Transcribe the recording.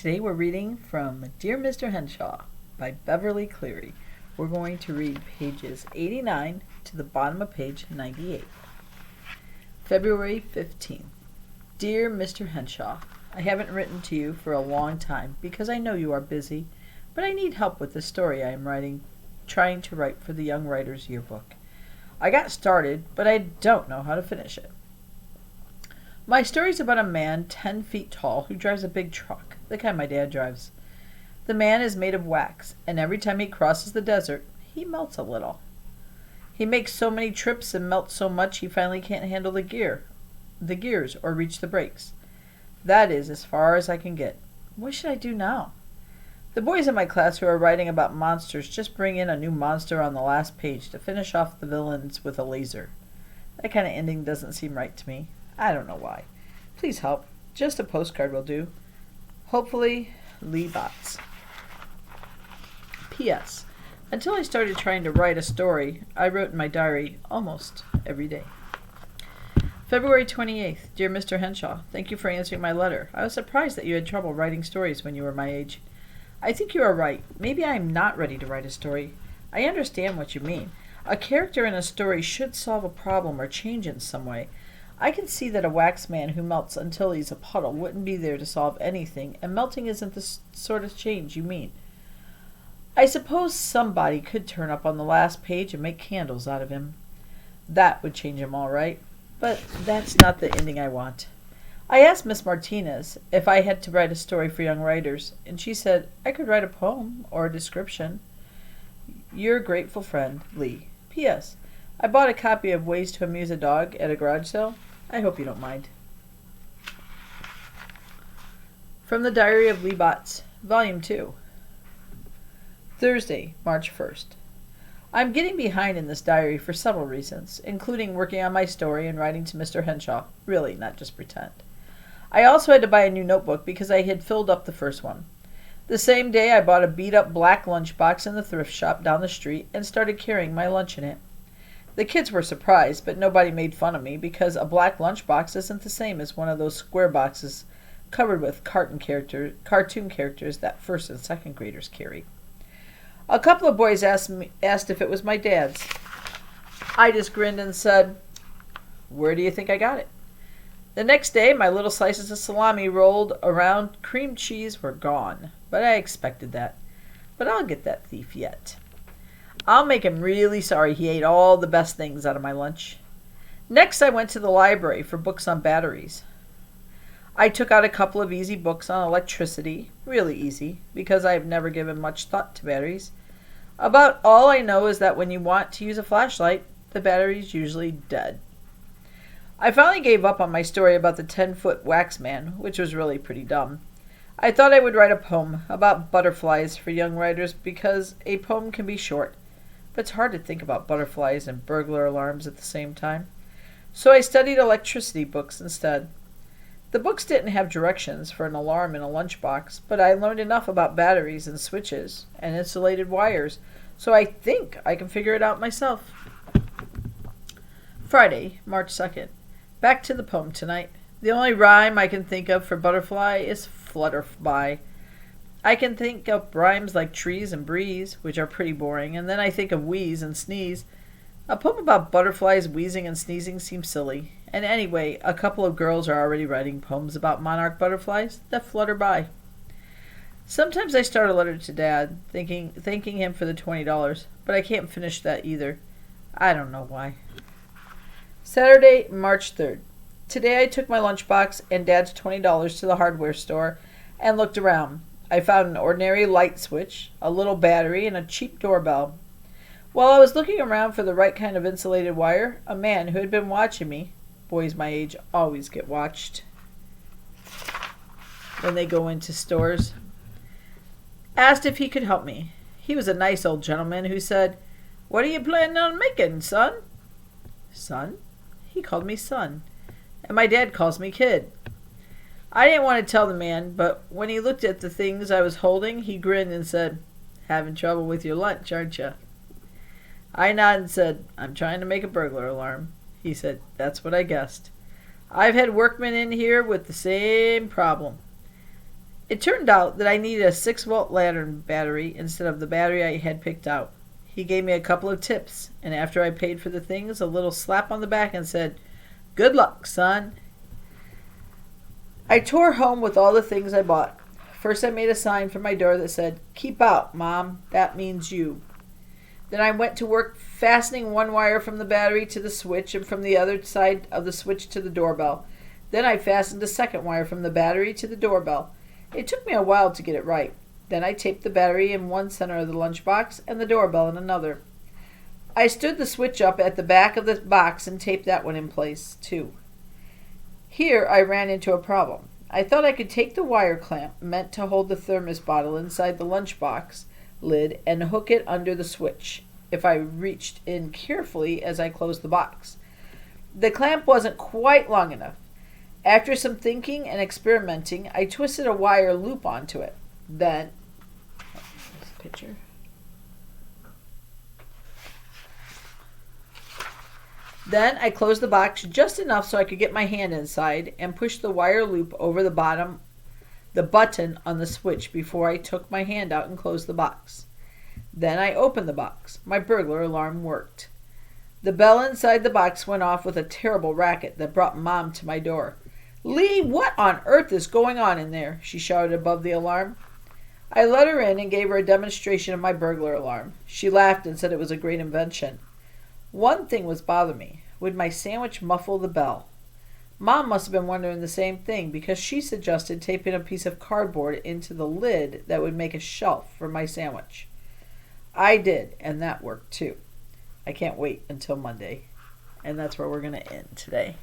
Today we're reading from Dear Mr. Henshaw by Beverly Cleary. We're going to read pages 89 to the bottom of page 98. February 15th. Dear Mr. Henshaw, I haven't written to you for a long time because I know you are busy, but I need help with the story I am trying to write for the Young Writers Yearbook. I got started, but I don't know how to finish it. My story's about a man 10 feet tall who drives a big truck, the kind my dad drives. The man is made of wax, and every time he crosses the desert, he melts a little. He makes so many trips and melts so much he finally can't handle the gears, or reach the brakes. That is as far as I can get. What should I do now? The boys in my class who are writing about monsters just bring in a new monster on the last page to finish off the villains with a laser. That kind of ending doesn't seem right to me. I don't know why. Please help. Just a postcard will do. Hopefully, Lee Bots. P.S. Until I started trying to write a story, I wrote in my diary almost every day. February 28th. Dear Mr. Henshaw, thank you for answering my letter. I was surprised that you had trouble writing stories when you were my age. I think you are right. Maybe I am not ready to write a story. I understand what you mean. A character in a story should solve a problem or change in some way. I can see that a wax man who melts until he's a puddle wouldn't be there to solve anything, and melting isn't the sort of change you mean. I suppose somebody could turn up on the last page and make candles out of him. That would change him all right, but that's not the ending I want. I asked Miss Martinez if I had to write a story for young writers, and she said I could write a poem or a description. Your grateful friend, Lee. P.S. I bought a copy of Ways to Amuse a Dog at a garage sale. I hope you don't mind. From the Diary of Lee Bots, Volume 2. Thursday, March 1st. I'm getting behind in this diary for several reasons, including working on my story and writing to Mr. Henshaw. Really, not just pretend. I also had to buy a new notebook because I had filled up the first one. The same day, I bought a beat-up black lunchbox in the thrift shop down the street and started carrying my lunch in it. The kids were surprised, but nobody made fun of me because a black lunchbox isn't the same as one of those square boxes covered with cartoon characters that first and second graders carry. A couple of boys asked if it was my dad's. I just grinned and said, "Where do you think I got it?" The next day, my little slices of salami rolled around cream cheese were gone, but I expected that. But I'll get that thief yet. I'll make him really sorry he ate all the best things out of my lunch. Next, I went to the library for books on batteries. I took out a couple of easy books on electricity, really easy, because I have never given much thought to batteries. About all I know is that when you want to use a flashlight, the battery's usually dead. I finally gave up on my story about the 10-foot wax man, which was really pretty dumb. I thought I would write a poem about butterflies for young writers because a poem can be short, but it's hard to think about butterflies and burglar alarms at the same time. So I studied electricity books instead. The books didn't have directions for an alarm in a lunchbox, but I learned enough about batteries and switches and insulated wires, so I think I can figure it out myself. Friday, March 2nd. Back to the poem tonight. The only rhyme I can think of for butterfly is flutterby. I can think of rhymes like trees and breeze, which are pretty boring, and then I think of wheeze and sneeze. A poem about butterflies wheezing and sneezing seems silly. And anyway, a couple of girls are already writing poems about monarch butterflies that flutter by. Sometimes I start a letter to Dad, thanking him for the $20, but I can't finish that either. I don't know why. Saturday, March 3rd. Today I took my lunchbox and Dad's $20 to the hardware store and looked around. I found an ordinary light switch, a little battery, and a cheap doorbell. While I was looking around for the right kind of insulated wire, a man who had been watching me — boys my age always get watched when they go into stores — asked if he could help me. He was a nice old gentleman who said, "What are you planning on making, son?" Son? He called me son, and my dad calls me kid. I didn't want to tell the man, but when he looked at the things I was holding, he grinned and said, "Having trouble with your lunch, aren't you?" I nodded and said, "I'm trying to make a burglar alarm." He said, "That's what I guessed. I've had workmen in here with the same problem. It turned out that I needed a 6-volt lantern battery instead of the battery I had picked out. He gave me a couple of tips, and after I paid for the things, a little slap on the back and said, "Good luck, son." I tore home with all the things I bought. First I made a sign for my door that said, "Keep out, Mom. That means you." Then I went to work fastening one wire from the battery to the switch and from the other side of the switch to the doorbell. Then I fastened a second wire from the battery to the doorbell. It took me a while to get it right. Then I taped the battery in one center of the lunchbox and the doorbell in another. I stood the switch up at the back of the box and taped that one in place, too. Here I ran into a problem. I thought I could take the wire clamp meant to hold the thermos bottle inside the lunchbox lid and hook it under the switch if I reached in carefully as I closed the box. The clamp wasn't quite long enough. After some thinking and experimenting, I twisted a wire loop onto it. Then I closed the box just enough so I could get my hand inside and pushed the wire loop over the button on the switch before I took my hand out and closed the box. Then I opened the box. My burglar alarm worked. The bell inside the box went off with a terrible racket that brought Mom to my door. "Lee, what on earth is going on in there?" she shouted above the alarm. I let her in and gave her a demonstration of my burglar alarm. She laughed and said it was a great invention. One thing was bothering me. Would my sandwich muffle the bell? Mom must have been wondering the same thing because she suggested taping a piece of cardboard into the lid that would make a shelf for my sandwich. I did, and that worked too. I can't wait until Monday. And that's where we're going to end today.